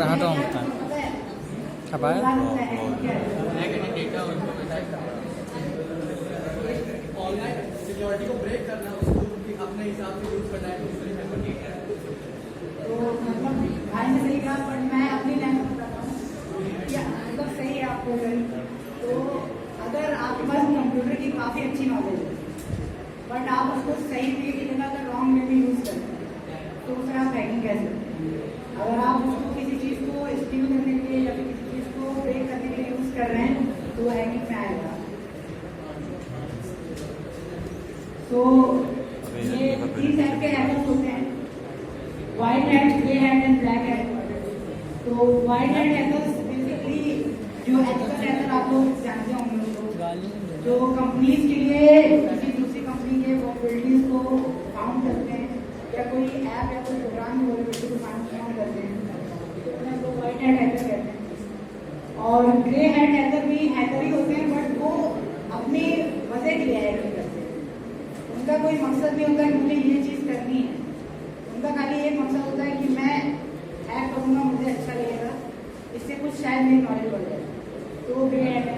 rata होता है apa ya security को ब्रेक करना उसको अपने हिसाब से यूज करना है तो मतलब भाई ने सही कहा, बट मैं अपनी लैंग्वेज बताता हूँ या मतलब सही है आपको। तो अगर आपके पास कंप्यूटर की काफ़ी अच्छी नॉलेज है बट आप उसको सही वे की जगह अगर रॉन्ग वे में यूज़ करते हैं तो उसमें आप हैकिंग कैसे करते हैं। अगर आप उसको किसी चीज़ को स्टील करने के लिए या फिर किसी चीज़ को ब्रेक करने के लिए यूज़ कर रहे हैं तो वो हैकिंग में आएगा। तो ये 3 टाइप के हैकर्स होते हैं, white hat, grey hat and black hat. तो वाइट हैट हैकर्स बेसिकली जो एथिकल हैकर आप लोग जानते होंगे उनको, जो कंपनीज के लिए किसी दूसरी कंपनी के वॉलिबिलिटीज को फाउंड करते हैं या कोई ऐप या कोई प्रोग्राम की वॉलिबिलिटी को फाउंड करते हैं तो उन्हें लोग वाइट हैट हैकर कहते हैं। और ग्रे हैट हैकर भी हैकर ही होते हैं बट वो अपने मजे के लिए हैकिंग करते हैं। उनका कोई मकसद नहीं होता कि मुझे ये चीज़ करनी है, उनका खाली एक मकसद होता है कि मैं हैक करूँगा, मुझे अच्छा लगेगा, इससे कुछ शायद मेरी नॉलेज बढ़ जाए, तो वो ग्रे हैट है।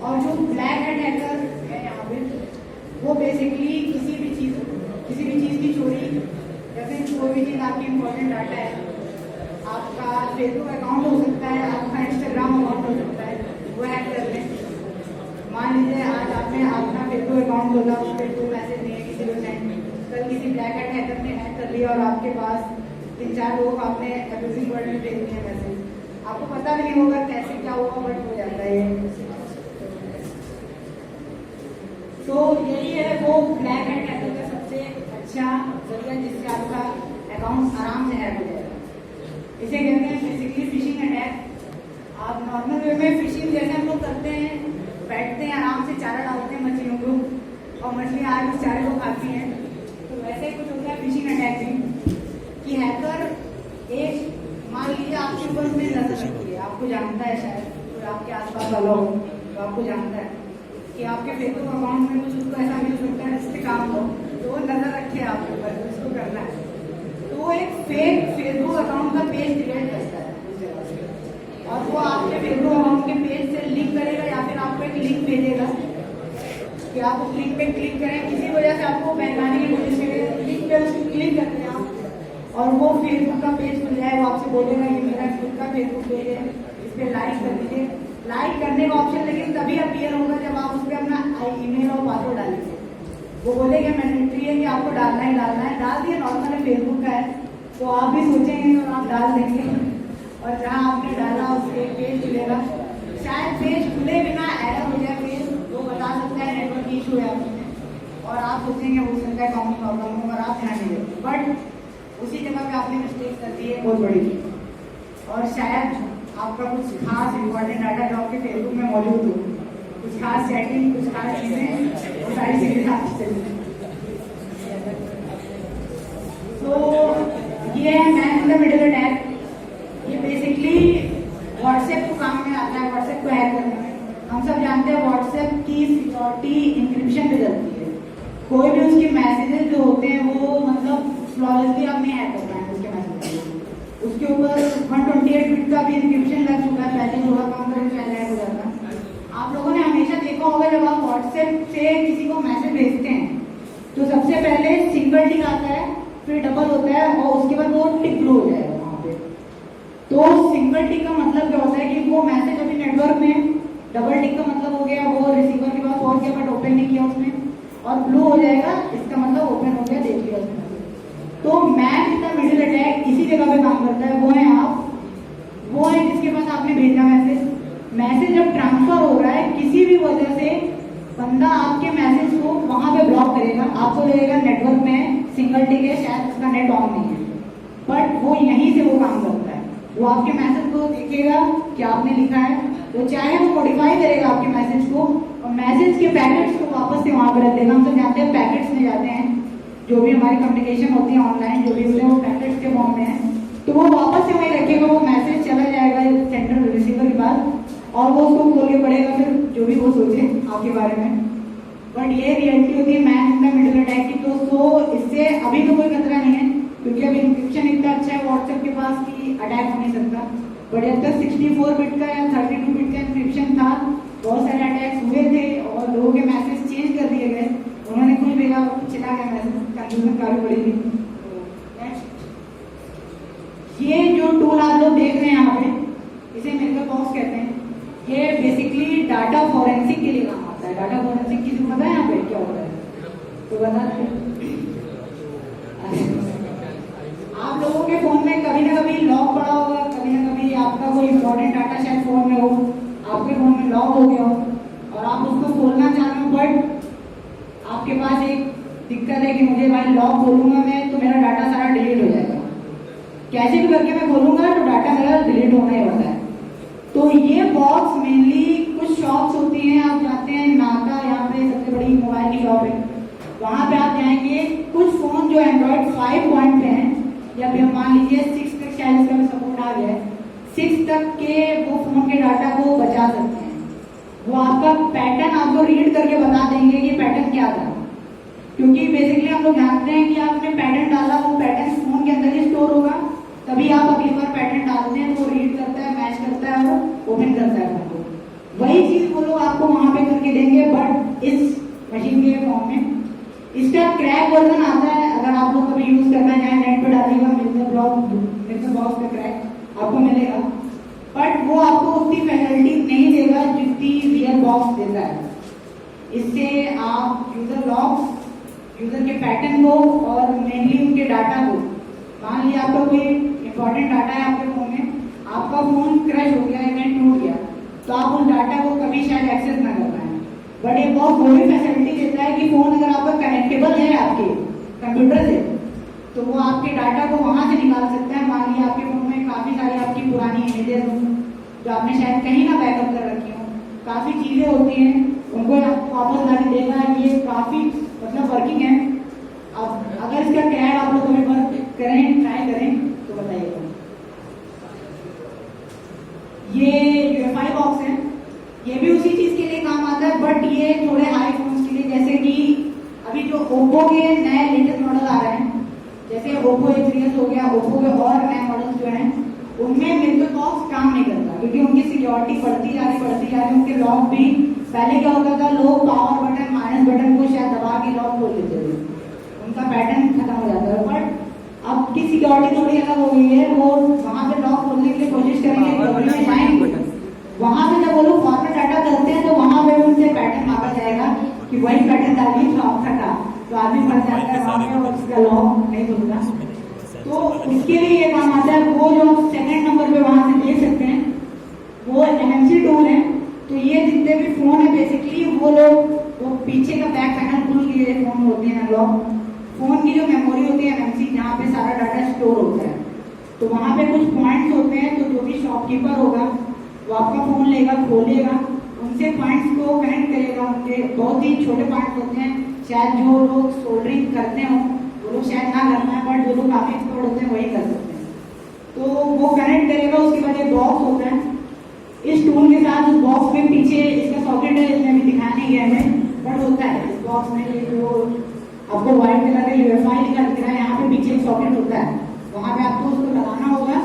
और जो ब्लैक हैट हैकर है यहाँ पे वो बेसिकली किसी भी चीज़ की चोरी या फिर कोई भी चीज़ आपकी इंपॉर्टेंट डाटा है, आपका फेसबुक अकाउंट हो सकता है, आपका इंस्टाग्राम अकाउंट हो सकता है, वो हैक कर लें। मान लीजिए आज आपने अपना फेसबुक अकाउंट खोला, उस पर कोई मैसेज नहीं है किसी को सेंड, कल किसी ब्लैक हैट हैकर ने हैक कर लिया और आपके पास 3-4 लोग आपने एब्यूजिंग वर्ड में भेज दिए मैसेज, आपको पता भी नहीं होगा कैसे क्या हुआ बट हो जाता है। तो यही है वो ब्लैक हैट हैकर का सबसे अच्छा जरिया जिससे आपका अकाउंट आराम से हैक हो जाएगा। इसे कहते हैं बेसिकली फिशिंग अटैक। आप नॉर्मल वे में फिशिंग जैसे हम लोग करते हैं, बैठते हैं आराम से चारा डालते हैं मछलियों को और मछलियाँ आज उस चारे को खाती हैं, तो वैसे ही कुछ होता है फिशिंग अटैक में कि हैकर एक मान लीजिए आपके ऊपर उसने नजर रखी है, आपको जानता है, शायद कोई आपके आसपास वाला हो तो आपको जानता है कि आपके फेसबुक अकाउंट में कुछ उसको ऐसा मिल सकता है जिससे काम हो, तो वो नजर रखे आपके ऊपर, उसको करना है तो वो एक फेक फेसबुक अकाउंट का पेज क्रिएट करता है उस जगह से, और वो आपके फेसबुक अकाउंट के पेज से लिंक करेगा या फिर आपको एक लिंक भेजेगा कि आप उस लिंक पे क्लिक करें, किसी वजह से आपको बहकाने की कोशिश करें, लिंक पे उसको क्लिक करते हैं आप और वो फेसबुक का पेज खुल जाए, वो आपसे बोलेगा ये मेरा खुद का फेसबुक पेज है, इस पर लाइक कर दीजिए। लाइक करने का ऑप्शन लेकिन तभी अपीयर होगा जब आप उस पर अपना ईमेल और पासवर्ड डालेंगे। वो बोलेगा मैंडेटरी है कि आपको डालना ही डालना है, डाल दिए, नॉर्मल फेसबुक का है तो आप भी सोचेंगे और आप डाल देंगे और जहाँ आपने डाला उसके पेज खुलेगा, शायद पेज खुले बिना एरर हो जाए पेज, वो बता सकता है नेटवर्क इशू है आपने और आप सोचेंगे हो सकता है अकाउंट प्रॉब्लम हो और आप ध्यान नहीं देंगे, बट उसी जगह पे आपने मिस्टेक कर दी है बहुत बड़ी और शायद आपका कुछ खास इंपॉर्टेंट डाटा जो आपके फेसबुक में मौजूद हो, कुछ खास सेटिंग, कुछ खास चीज़ें, वो सारी चीज़ें आपसे चली। तो ये है man in the middle attack. ये बेसिकली व्हाट्सएप को काम में आता है, व्हाट्सएप को हैक करने में। हम सब जानते हैं व्हाट्सएप की सिक्योरिटी इंक्रिप्शन पे चलती है, कोई भी उसके मैसेजेस जो होते हैं वो मतलब फ्लॉलेसली आप नहीं हैक कर पाएंगे उसके मैसेज, उसके ऊपर 128 बिट का भी इंक्रिप्शन लग चुका है, पहले थोड़ा कम करें पहले हैक हो जाता। आप लोगों ने हमेशा देखा होगा जब आप व्हाट्सएप से किसी को मैसेज भेजते हैं तो सबसे पहले सिंगल टिक आता है, फिर डबल होता है और उसके बाद वो टिक ब्लो हो जाएगा वहाँ पे। तो सिंगल टिक का मतलब क्या होता है कि वो मैसेज अभी नेटवर्क में, डबल टिक का मतलब हो गया वो रिसीवर के पास पहुंच गया बट ओपन नहीं किया उसने, और ब्लू हो जाएगा इसका मतलब ओपन हो गया, देख लिया उसने। तो man in the middle attack इसी जगह पे काम करता है, वो है आप, वो है जिसके पास आपने भेजा मैसेज जब ट्रांसफर हो रहा है किसी भी वजह से बंदा आपके मैसेज को वहां पे ब्लॉक करेगा, आपको लगेगा नेटवर्क में सिंगल टिक है, शायद उसका नेट ऑन नहीं है, बट वो यहीं से वो काम करता है। वो आपके मैसेज को देखेगा कि आपने लिखा है, वो चाहे वो मॉडिफाई करेगा आपके मैसेज को और मैसेज के पैकेट्स को वापस से वहां पर रख देगा। हम सब जानते हैं पैकेट्स में जाते हैं, जो भी हमारी कम्युनिकेशन होती है ऑनलाइन, जो भी होते हैं वो पैकेट्स के फॉर्म में है, तो वो वापस से वहीं रखेगा, वो मैसेज चला जाएगा सेंट्रल रिसीवर के पास और वो उसको खोल के पड़ेगा फिर जो भी वो सोचे आपके बारे में। बट ये रियलिटी होती है man in the middle attack की। तो इससे अभी तो कोई खतरा नहीं है, क्योंकि अब इंक्रिप्शन इतना अच्छा है व्हाट्सएप के पास कि अटैक हो नहीं सकता। बट जब तक 64 बिट का या 32 बिट का इंक्रिप्शन था, बहुत सारे अटैक्स हुए थे और लोगों के मैसेज चेंज कर दिए गए। उन्होंने कुछ भेजा चला गया मैसेज, कंफ्यूजन काफी बड़ी थी। ये जो टूल आप लोग देख रहे हैं यहाँ पे, इसे मेरेकल बॉक्स कहते हैं। ये बेसिकली डाटा फॉरेंसिक के लिए काम आता है। डाटा फॉरेंसिक किसी को पता है यहाँ पे क्या होता है? तो बता दें। आप लोगों के फोन में कभी ना कभी लॉक पड़ा होगा, कभी ना कभी आपका कोई इंपॉर्टेंट डाटा शायद फोन में हो, आपके फोन में लॉक हो गया हो और आप उसको खोलना चाह रहे हो, बट आपके पास एक दिक्कत है कि मुझे भाई लॉक खोलूंगा मैं तो मेरा डाटा सारा डिलीट हो जाएगा, कैसे भी करके मैं खोलूंगा तो डाटा मेरा डिलीट होना ही होता है। तो ये बॉक्स मेनली कुछ शॉप्स होती हैं, आप जाते हैं नाका, यहाँ पे सबसे बड़ी मोबाइल की शॉप है, वहां पे आप जाएंगे। कुछ फोन जो एंड्रॉइड 5 पॉइंट पे हैं या फिर मान लीजिए 6 तक शायद इसका भी सपोर्ट आ गया है, 6 तक के वो फोन के डाटा को बचा सकते हैं। वो आपका पैटर्न आपको रीड करके बता देंगे कि पैटर्न क्या था, क्योंकि बेसिकली हम लोग जानते हैं कि आपने पैटर्न डाला, वो पैटर्न फोन के अंदर ही स्टोर होगा, तभी आप अगली बार पैटर्न डालते हैं तो वो रीड करता है, मैच करता है और ओपन करता है फोन को। वही चीज वो लोग आपको वहां पे करके देंगे, बट इस मशीन के फॉर्म में। इसका क्रैक वर्जन आता है, अगर आप लोग कभी यूज करना चाहें नेट पे डालिएगा मेरेकल बॉक्स पे क्रैक आपको मिलेगा, बट वो आपको उतनी फैसिलिटी नहीं देगा जितनी रियल बॉक्स देता है। इससे आप यूजर लॉग्स, यूजर के पैटर्न को और मेनली उनके डाटा को, मान लीजिए आपका कोई इंपॉर्टेंट डाटा है आपके फोन में, आपका फोन क्रैश हो गया, इवेंट टूट गया, तो आप उस डाटा को कभी शायद एक्सेस ना कर पाए। बट एक बहुत बड़ी फैसिलिटी देता है कि फोन अगर आपका कनेक्टेबल है आपके कंप्यूटर से, तो वो आपके डाटा को वहां से निकाल सकता है। मान लीजिए आपके फोन में काफी सारी आपकी पुरानी इमेजेस हो जो आपने शायद कहीं ना बैकअप कर रखी हो, काफी चीजें होती हैं, उनको आपको वापस लाके देना, ये काफी मतलब वर्किंग है। अब अगर इसका क्रैक आप लोग कभी वर्क करें, ट्राई करें तो बताइएगा। ये यूएफआई बॉक्स है, ये भी उसी चीज के लिए काम आता है, बट ये थोड़े हाई फोन्स के लिए, जैसे कि अभी जो ओप्पो के नए लेटेस्ट मॉडल आ रहे हैं, जैसे ओप्पो A3s हो गया, ओप्पो के और नए मॉडल्स जो हैं उनमें मेरेकल बॉक्स काम नहीं करता, क्योंकि उनकी सिक्योरिटी बढ़ती जा रही, उनके लॉक भी पहले क्या होता था, लोग पावर बटन माइनस बटन को शायद दबा के लॉक खोल लेते थे, उनका पैटर्न खत्म हो जाता है। बट अब की सिक्योरिटी थोड़ी अलग हो गई है, वो वहां से लॉक खोलने के लिए कोशिश करेंगे, वहां से जब वो लोग फॉर्मेट डाटा करते हैं तो वहां पे उनसे पैटर्न मांगा जाएगा कि वही पैटर्न डालिए जो आपका था, तो आदमी फंस जाता है वहां पे और उसका लॉक नहीं खुलता। तो उसके लिए ये काम आता है। वो जो सेकंड नंबर पे वहां से देख सकते हैं, वो एमएमसी टूल है। तो ये जितने भी फोन है बेसिकली वो लोग, वो पीछे का बैक पैनल खुल के फोन होते हैं लॉक, फोन की जो मेमोरी होती है एमएमसी, जहाँ पे सारा डाटा स्टोर होता है, तो वहां पे कुछ पॉइंट्स होते हैं। तो जो भी शॉपकीपर होगा वो आपका फोन लेगा, खोलेगा, उनसे पॉइंट्स को कनेक्ट करेगा। उनके बहुत ही छोटे पॉइंट्स होते हैं, शायद जो लोग सोल्डरिंग करते हो वो लोग शायद ना कर पाए, बट जो लोग काफी एक्सपर्ट होते हैं वही कर सकते हैं। तो वो कनेक्ट करेगा, उसके बाद एक बॉक्स होता है, इस टूल के साथ उस बॉक्स में पीछे इसका सॉकेट है, इसमें भी दिखाया नहीं गया है, बट होता है इस बॉक्स में। ये जो आपको व्हाइट कलर का यूएफआई लिखा दिख रहा है, यहाँ पे पीछे एक सॉकेट होता है, वहां पे आपको उसको लगाना होगा।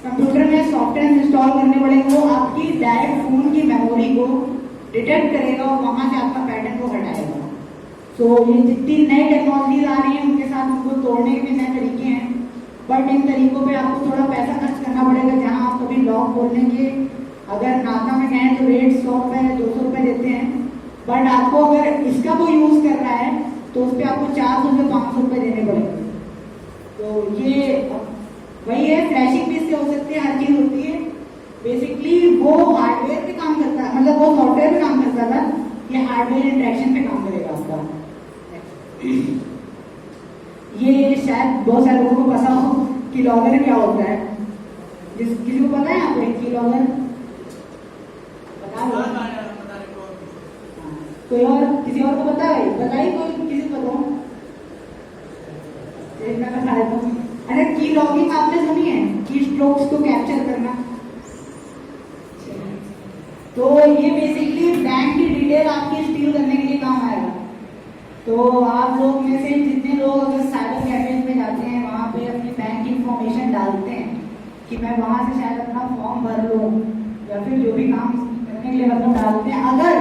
कंप्यूटर में सॉफ्टवेयर इंस्टॉल करने पड़ेंगे, वो आपकी डायरेक्ट फोन की मेमोरी को डिटेक्ट करेगा और वहां से आपका पैटर्न को हटाएगा। तो ये जितनी नई टेक्नोलॉजीज आ रही है उनके साथ उनको तोड़ने के भी नए तरीके हैं, बट इन तरीकों पे आपको थोड़ा पैसा खर्च करना पड़ेगा। जहां आप कभी लॉक खोलने के अगर नाका में गए तो रेट 100 रुपए 200 रुपए देते हैं, बट आपको अगर इसका कोई यूज कर रहा है तो उस पर आपको 400 से 500 रुपए देने पड़ेंगे। तो ये वही है, फ्लैशिंग भी इससे हो सकती है, हर चीज होती है। बेसिकली वो हार्डवेयर पे काम करता है, मतलब वो सॉफ्टवेयर पे काम करता था, ये हार्डवेयर इंटरेक्शन पे काम करेगा आपका। ये शायद बहुत सारे लोगों को पता हो कि लॉगर क्या होता है, किसी को पता है यहाँ पे की लॉगर? कोई और, किसी और को पता है? बताइए कोई, किसी को बताओ। अरे की लॉगिंग आपने सुनी है, की स्ट्रोक्स को कैप्चर करना। तो ये बेसिकली बैंक की डिटेल आपकी स्टील करने के लिए काम आएगा। तो आप लोग में से जितने लोग अगर साइबर कैफे में जाते हैं, वहां पे अपने बैंक इंफॉर्मेशन डालते हैं कि मैं वहाँ से शायद अपना फॉर्म भर लूँ या फिर जो भी काम करने के लिए मतलब डालते हैं, अगर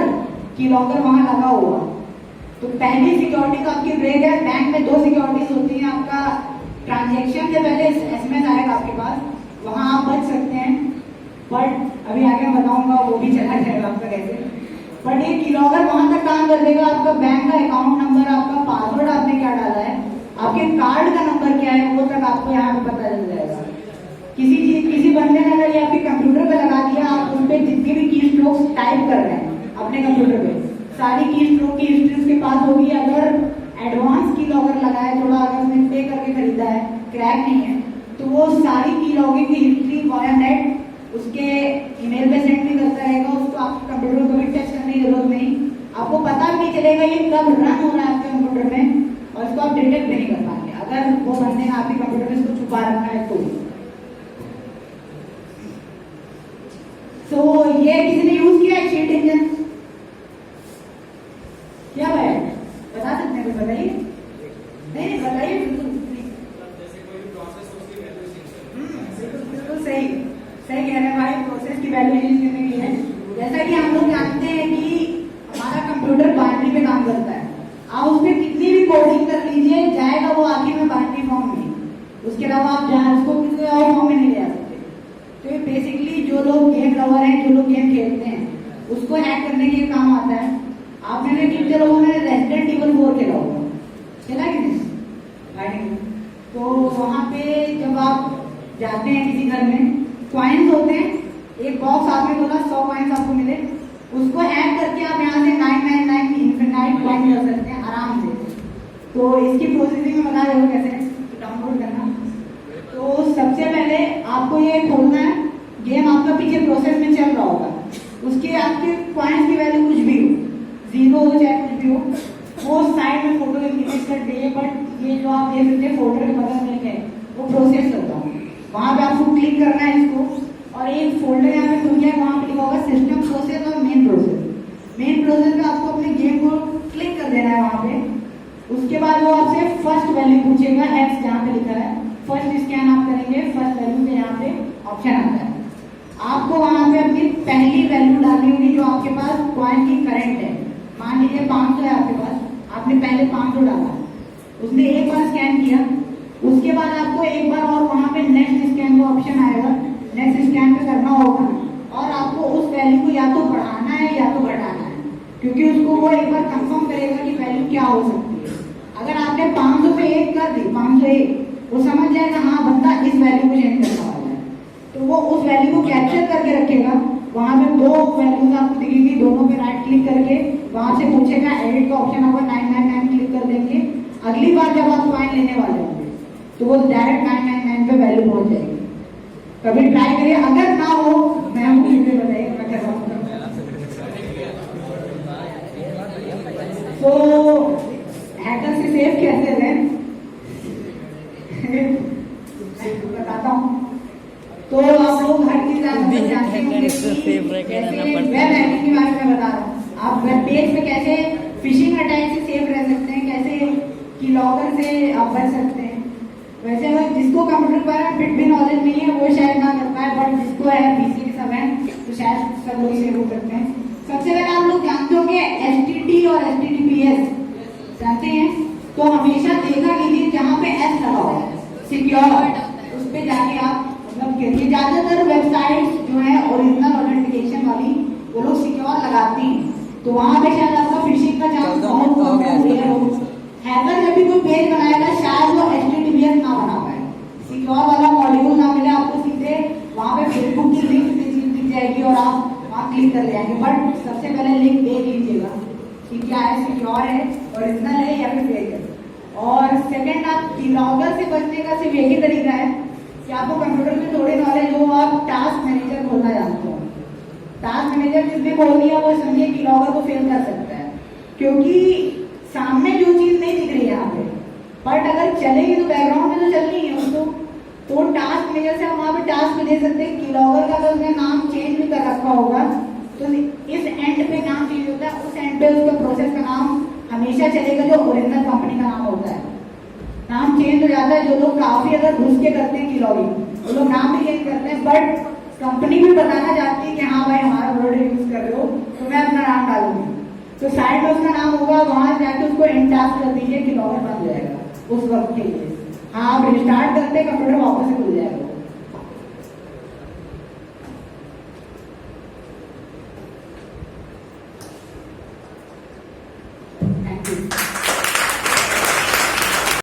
की लॉकर वहाँ लगा हुआ तो पहली सिक्योरिटी तो आपकी ब्रेक है। बैंक में 2 सिक्योरिटीज होती हैं। आपका ट्रांजेक्शन से पहले SMS आएगा आपके पास, वहाँ आप बच सकते हैं, बट अभी आगे मैं बताऊंगा वो भी चला जाएगा आपका कैसे। बट ये कीलॉगर वहां तक काम कर देगा, आपका बैंक का अकाउंट नंबर, आपका पासवर्ड आपने क्या डाला है, आपके कार्ड का नंबर क्या है, वो तक आपको यहाँ पे पता चल जाएगा। किसी बंदे ने अगर ये आपके कंप्यूटर पे लगा दिया, आप उन पे जितने भी की स्ट्रोक्स टाइप कर रहे हैं अपने कंप्यूटर पे, सारी की स्ट्रोक की हिस्ट्री उसके पास होगी। अगर एडवांस की लॉगर लगा है, थोड़ा अगर उसने पे करके खरीदा है, क्रैक नहीं है, तो वो सारी की लॉगिंग की हिस्ट्री वाया नेट उसके ईमेल पे सेंड भी करता रहेगा। उसको आपके कंप्यूटर को भी टच करने की जरूरत नहीं, आपको पता भी नहीं चलेगा ये कब रन हो रहा है आपके कंप्यूटर में, और इसको आप डिटेक्ट भी नहीं कर पाएंगे अगर वो बंदे ने आपके कंप्यूटर में इसको छुपा रखा है तो। तो ये किसी ने यूज किया है चीट इंजन? क्या भाई बता सकते हैं? कुछ बताइए। नहीं बताइए, बिल्कुल सही कह रहे हैं भाई, प्रोसेस की वैल्यूएशन करने के लिए। जैसा कि हम लोग जानते हैं कि हमारा कंप्यूटर बाइनरी पे काम करता है, आप उसमें कितनी भी कोडिंग कर लीजिए, जाएगा वो आखिर में बाइनरी फॉर्म में। उसके अलावा आप जहाँ उसको किसी और फॉर्म में नहीं ले आ सकते। तो ये बेसिकली जो लोग गेम लवर हैं, जो लोग गेम खेलते हैं, उसको हैक करने के लिए काम आता है। आपने कितने लोगों ने रेजिडेंट इवल 4 खेला होगा, खेला कि नहीं? तो वहाँ पे जब आप जाते हैं किसी घर में, कॉइन्स होते हैं, एक बॉक्स आपने बोला 100 कॉइन्स आपको मिले, उसको हैक करके आप यहाँ से 999 इन्फिनाइट कॉइन कर सकते हैं आराम से। तो इसकी प्रोसेसिंग में बता रहे हो कैसे डाउनलोड करना। तो सबसे पहले आपको ये खोलना है, गेम आपका पीछे प्रोसेस में चल रहा होगा, उसके आपके कॉइन्स की वैल्यू कुछ भी हो, 0 हो चाहे कुछ भी हो, वो साइड में फोटो इमेज कर दिए। बट ये जो आप देख सकते हैं फोल्डर के बगल में है, वो प्रोसेस होता है, वहां पे आपको क्लिक करना है इसको, और एक फोल्डर यहाँ पे खुल गया, वहां पे लिखा होगा सिस्टम प्रोसेस और मेन प्रोसेस। मेन प्रोसेस में आपको अपने गेम को क्लिक कर देना है वहां पे। उसके बाद वो आपसे फर्स्ट वैल्यू पूछेगा, एक्स जहाँ पे लिखा है, फर्स्ट स्कैन आप करेंगे, फर्स्ट वैल्यू पे यहाँ पे ऑप्शन आता है। आपको वहां पे अपनी पहली वैल्यू डालनी होगी जो आपके पास कॉइन की करंट है। मान लीजिए 500 है आपके पास, आपने पहले 500 डाला, उसने एक बार स्कैन किया, उसके बाद आपको एक बार और वहां पे नेक्स्ट स्कैन का ऑप्शन आएगा, नेक्स्ट स्कैन पे करना होगा, और आपको उस वैल्यू को या तो बढ़ाना है या तो घटाना है, क्योंकि उसको वो एक बार कंफर्म करेगा कि वैल्यू क्या हो सकती है। अगर आपने 500 पे 1 कर दी, 501, वो समझ जाएगा हाँ बंदा इस वैल्यू को चेंज करने वाला है, तो वो उस वैल्यू को कैप्चर करके रखेगा। वहां पे 2 वैल्यूज आपको दिखेंगी, दोनों पे राइट क्लिक करके वहां से पूछेगा, एडिट का ऑप्शन होगा, 999 क्लिक कर देंगे। अगली बार जब आप कॉइन लेने वाले होंगे तो वो डायरेक्ट 999 पे वैल्यू पहुंच जाएगी। कभी ट्राई करिए, अगर ना हो मैं मुझे बताइए मैं क्या करूँ। तो हैकर से सेफ कैसे रहें बताता हूँ। तो आप लोग हर चीज जानते होंगे, वेब हैकिंग के बारे में बता रहा हूँ। आप वेब पेज पे कैसे फिशिंग अटैक से सेफ रह सकते हैं, कैसे कीलॉगर से आप बच सकते हैं। वैसे अगर जिसको कंप्यूटर के बारे में फिट भी नॉलेज नहीं है वो शायद ना कर पाए, बट जिसको है पीसी के सब है तो शायद सब लोग सेव हो सकते हैं। सबसे पहले आप लोग जानते होंगे एचटीटी और एचटीटीपीएस जानते हैं, तो हमेशा देखा कीजिए जहाँ पे एस लगा हुआ है सिक्योर, उस पर जाके आप मतलब करिए। ज्यादातर वेबसाइट जो है ओरिजिनल ऑथेंटिकेशन वाली वो लोग सिक्योर लगाती हैं, तो वहां पे शायद आपका फिशिंग का चांस बहुत कम हो। हैकर जब भी कोई पेज बनाएगा शायद वो एचटीटीपीएस ना बना पाए, सिक्योर वाला मॉड्यूल ना मिले आपको, सीधे वहां पे फेसबुक की लिंक दिख जाएगी और आप वहां क्लिक कर जाएंगे। बट सबसे पहले लिंक देख लीजिएगा कि क्या है, सिक्योर है, ओरिजिनल है या फिर फेक है। और सेकंड, आप कीलॉगर से बचने का सिर्फ एक ही तरीका है कि आपको कंप्यूटर में थोड़ी नॉलेज हो, आप टास्क मैनेजर खोलना जानते हो। टास्क मैनेजर जिसने खोल दिया वो समझिए कीलॉगर को फेल कर सकता है, क्योंकि सामने जो चीज नहीं दिख रही है यहाँ पे, बट अगर चलेगी तो बैकग्राउंड में तो चल रही है उसको। तो टास्क मैनेजर से हम वहाँ पे टास्क दे सकते हैं। कीलॉगर का अगर उसने नाम चेंज भी कर रखा होगा तो इस एंड पे नाम चेंज होता है, उस एंड पे उसका प्रोसेस का नाम हमेशा चलेगा जो ओरिजिनल कंपनी का नाम होता है। नाम चेंज हो जाता है। जो लोग काफी अगर घुस के करते हैं की लॉगिंग, वो लोग नाम भी चेंज करते हैं, बट कंपनी भी बताना चाहती है कि हाँ भाई हमारा वर्ड यूज कर रहे हो तो मैं अपना नाम डालूंगी, तो साइड में उसका नाम होगा, वहां जाके उसको एंटास्क कर दीजिए कि लॉगिन बन जाएगा उस वक्त के लिए। हाँ आप रिस्टार्ट करते कंप्यूटर वापस से खुल जाएगा।